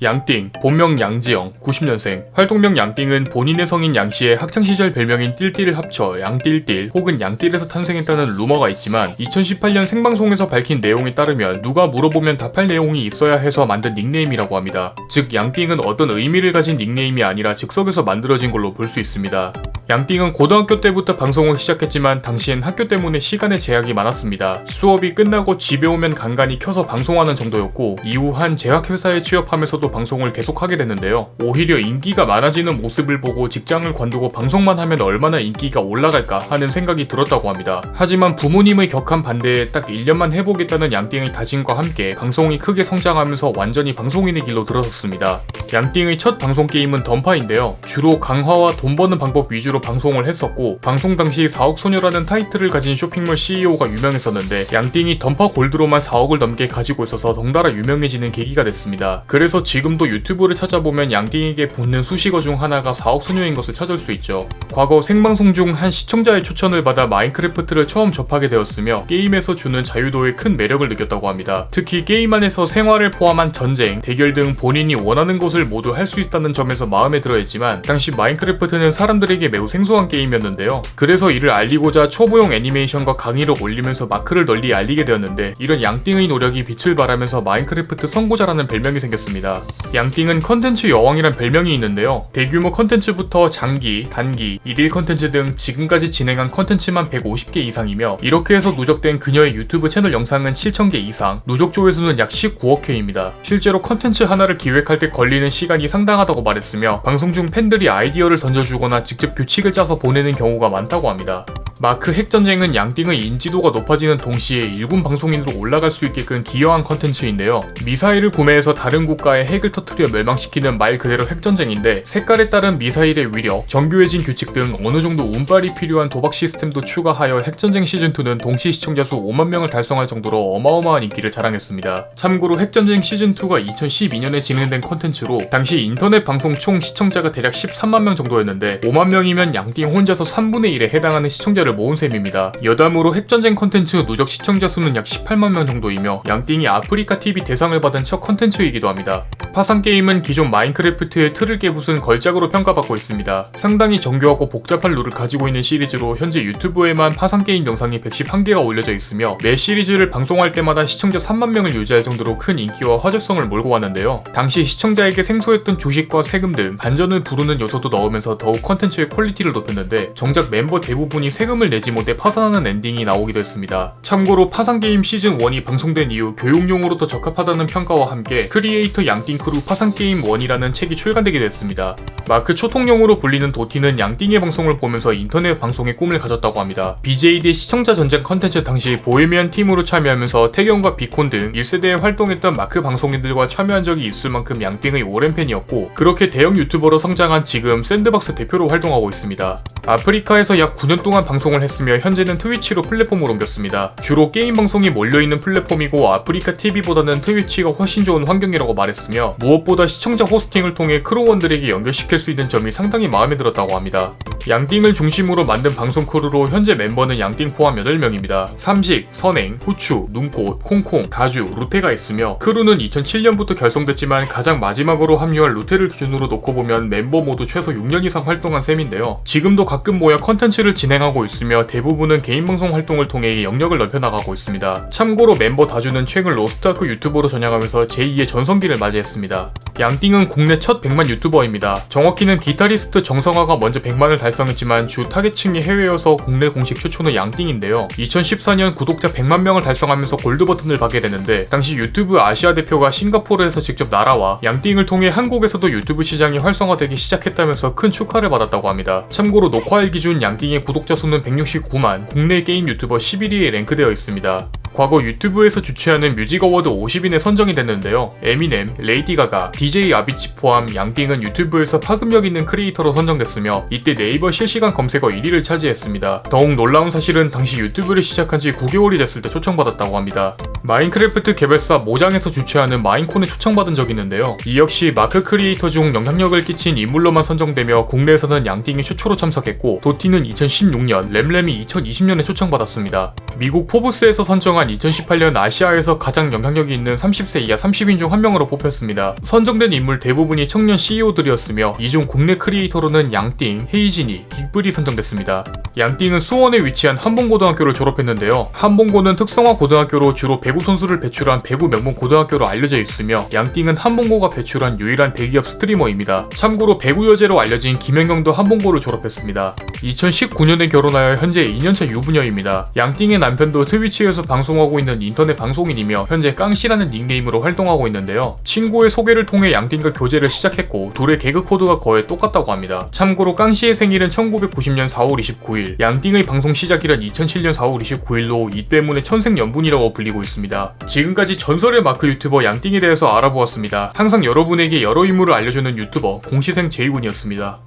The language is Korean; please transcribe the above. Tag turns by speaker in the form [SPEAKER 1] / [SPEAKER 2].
[SPEAKER 1] 양띵, 본명 양지영, 90년생. 활동명 양띵은 본인의 성인 양씨의 학창시절 별명인 띨띨을 합쳐 양띨띨 혹은 양띨에서 탄생했다는 루머가 있지만 2018년 생방송에서 밝힌 내용에 따르면 누가 물어보면 답할 내용이 있어야 해서 만든 닉네임이라고 합니다. 즉 양띵은 어떤 의미를 가진 닉네임이 아니라 즉석에서 만들어진 걸로 볼 수 있습니다. 양띵은 고등학교 때부터 방송을 시작했지만 당시엔 학교 때문에 시간에 제약이 많았습니다. 수업이 끝나고 집에 오면 간간히 켜서 방송하는 정도였고 이후 한 제약회사에 취업하면서도 방송을 계속하게 됐는데요. 오히려 인기가 많아지는 모습을 보고 직장을 관두고 방송만 하면 얼마나 인기가 올라갈까 하는 생각이 들었다고 합니다. 하지만 부모님의 격한 반대에 딱 1년만 해보겠다는 양띵의 다짐과 함께 방송이 크게 성장하면서 완전히 방송인의 길로 들어섰습니다. 양띵의 첫 방송 게임은 던파인데요. 주로 강화와 돈 버는 방법 위주로 방송을 했었고 방송 당시 4억 소녀라는 타이틀을 가진 쇼핑몰 CEO가 유명했었는데 양띵이 던파 골드로만 4억을 넘게 가지고 있어서 덩달아 유명해지는 계기가 됐습니다. 그래서 지금도 유튜브를 찾아보면 양띵에게 붙는 수식어 중 하나가 4억 소녀인 것을 찾을 수 있죠. 과거 생방송 중 한 시청자의 추천을 받아 마인크래프트를 처음 접하게 되었으며 게임에서 주는 자유도에 큰 매력을 느꼈다고 합니다. 특히 게임 안에서 생활을 포함한 전쟁, 대결 등 본인이 원하는 것을 모두 할 수 있다는 점에서 마음에 들어했지만 당시 마인크래프트는 사람들에게 매우 생소한 게임이었는데요. 그래서 이를 알리고자 초보용 애니메이션과 강의를 올리면서 마크를 널리 알리게 되었는데 이런 양띵의 노력이 빛을 발하면서 마인크래프트 선구자라는 별명이 생겼습니다. 양띵은 컨텐츠 여왕이란 별명이 있는데요. 대규모 컨텐츠부터 장기, 단기, 일일 컨텐츠 등 지금까지 진행한 컨텐츠만 150개 이상이며 이렇게 해서 누적된 그녀의 유튜브 채널 영상은 7,000개 이상, 누적 조회수는 약 19억 회입니다. 실제로 컨텐츠 하나를 기획할 때 걸리는 시간이 상당하다고 말했으며 방송 중 팬들이 아이디어를 던져주거나 직접 규칙을 짜서 보내는 경우가 많다고 합니다. 마크 핵전쟁은 양띵의 인지도가 높아지는 동시에 일군 방송인으로 올라갈 수 있게끔 기여한 컨텐츠인데요. 미사일을 구매해서 다른 국가의 핵을 터뜨려 멸망시키는 말 그대로 핵전쟁인데 색깔에 따른 미사일의 위력, 정교해진 규칙 등 어느 정도 운빨이 필요한 도박 시스템도 추가하여 핵전쟁 시즌2는 동시 시청자 수 5만 명을 달성할 정도로 어마어마한 인기를 자랑했습니다. 참고로 핵전쟁 시즌2가 2012년에 진행된 컨텐츠로 당시 인터넷 방송 총 시청자가 대략 13만 명 정도였는데 5만 명이면 양띵 혼자서 3분의 1에 해당하는 시청자를 모은 셈입니다. 여담으로 핵전쟁 컨텐츠 누적 시청자 수는 약 18만 명 정도이며 양띵이 아프리카 TV 대상을 받은 첫 컨텐츠이기도 합니다. 파산게임은 기존 마인크래프트의 틀을 깨부순 걸작으로 평가받고 있습니다. 상당히 정교하고 복잡한 룰을 가지고 있는 시리즈로 현재 유튜브에만 파산게임 영상이 111개가 올려져 있으며 매 시리즈를 방송할 때마다 시청자 3만 명을 유지할 정도로 큰 인기와 화제성을 몰고 왔는데요. 당시 시청자에게 생소했던 주식과 세금 등 반전을 부르는 요소도 넣으면서 더욱 컨텐츠의 퀄리티를 높였는데 정작 멤버 대부분이 세금을 내지 못해 파산하는 엔딩이 나오기도 했습니다. 참고로 파산게임 시즌1이 방송된 이후 교육용으로 더 적합하다는 평가와 함께 크리에이터 양띵 크루 파산게임 1이라는 책이 출간되기도 했습니다. 마크 초통령으로 불리는 도티는 양띵의 방송을 보면서 인터넷 방송의 꿈을 가졌다고 합니다. BJ 대 시청자 전쟁 컨텐츠 당시 보헤미안 팀으로 참여하면서 태경과 비콘 등 1세대에 활동했던 마크 방송인들과 참여한 적이 있을 만큼 양띵의 오랜 팬이었고 그렇게 대형 유튜버로 성장한 지금 샌드박스 대표로 활동하고 있습니다. 아프리카에서 약 9년 동안 방송을 했으며 현재는 트위치로 플랫폼을 옮겼습니다. 주로 게임 방송이 몰려있는 플랫폼이고 아프리카 TV보다는 트위치가 훨씬 좋은 환경이라고 말했으며 무엇보다 시청자 호스팅을 통해 크루원들에게 연결시킬 수 있는 점이 상당히 마음에 들었다고 합니다. 양띵을 중심으로 만든 방송 크루로 현재 멤버는 양띵 포함 8명입니다. 삼식, 선행, 후추, 눈꽃, 콩콩, 다주, 루테가 있으며 크루는 2007년부터 결성됐지만 가장 마지막으로 합류한 루테를 기준으로 놓고 보면 멤버 모두 최소 6년 이상 활동한 셈인데요. 지금도 가끔 모여 컨텐츠를 진행하고 있으며 대부분은 개인 방송 활동을 통해 영역을 넓혀나가고 있습니다. 참고로 멤버 다주는 최근 로스트아크 유튜버로 전향하면서 제2의 전성기를 맞이했습니다. 양띵은 국내 첫 100만 유튜버입니다. 정확히는 기타리스트 정성화가 먼저 100만을 달성했지만 주 타겟층이 해외여서 국내 공식 최초는 양띵인데요. 2014년 구독자 100만 명을 달성하면서 골드 버튼을 받게 되는데 당시 유튜브 아시아 대표가 싱가포르에서 직접 날아와 양띵을 통해 한국에서도 유튜브 시장이 활성화되기 시작했다면서 큰 축하를 받았다고 합니다. 참고로 녹화일 기준 양띵의 구독자 수는 169만, 국내 게임 유튜버 11위에 랭크되어 있습니다. 과거 유튜브에서 주최하는 뮤직 어워드 50인에 선정이 됐는데요. 에미넴, 레이디 가가, DJ 아비치 포함 양띵은 유튜브에서 파급력 있는 크리에이터로 선정됐으며 이때 네이버 실시간 검색어 1위를 차지했습니다. 더욱 놀라운 사실은 당시 유튜브를 시작한 지 9개월이 됐을 때 초청받았다고 합니다. 마인크래프트 개발사 모장에서 주최하는 마인콘에 초청받은 적이 있는데요. 이 역시 마크 크리에이터 중 영향력을 끼친 인물로만 선정되며 국내에서는 양띵이 최초로 참석했고 도티는 2016년, 램램이 2020년에 초청받았습니다. 미국 포브스에서 선정한 또한 2018년 아시아에서 가장 영향력이 있는 30세 이하 30인 중 한 명으로 뽑혔습니다. 선정된 인물 대부분이 청년 CEO들이었으며 이 중 국내 크리에이터로는 양띵, 헤이진이, 빅블이 선정됐습니다. 양띵은 수원에 위치한 한봉고등학교를 졸업했는데요. 한봉고는 특성화 고등학교로 주로 배구 선수를 배출한 배구 명문 고등학교로 알려져 있으며 양띵은 한봉고가 배출한 유일한 대기업 스트리머입니다. 참고로 배구 여제로 알려진 김연경도 한봉고를 졸업했습니다. 2019년에 결혼하여 현재 2년차 유부녀입니다. 양띵의 남편도 트위치에서 방송하고 있는 인터넷 방송인이며 현재 깡씨라는 닉네임으로 활동하고 있는데요. 친구의 소개를 통해 양띵과 교제를 시작했고 둘의 개그 코드가 거의 똑같다고 합니다. 참고로 깡씨의 생일은 1990년 4월 29일, 양띵의 방송 시작일은 2007년 4월 29일로 이 때문에 천생연분이라고 불리고 있습니다. 지금까지 전설의 마크 유튜버 양띵에 대해서 알아보았습니다. 항상 여러분에게 여러 인물을 알려주는 유튜버 공시생 제이군이었습니다.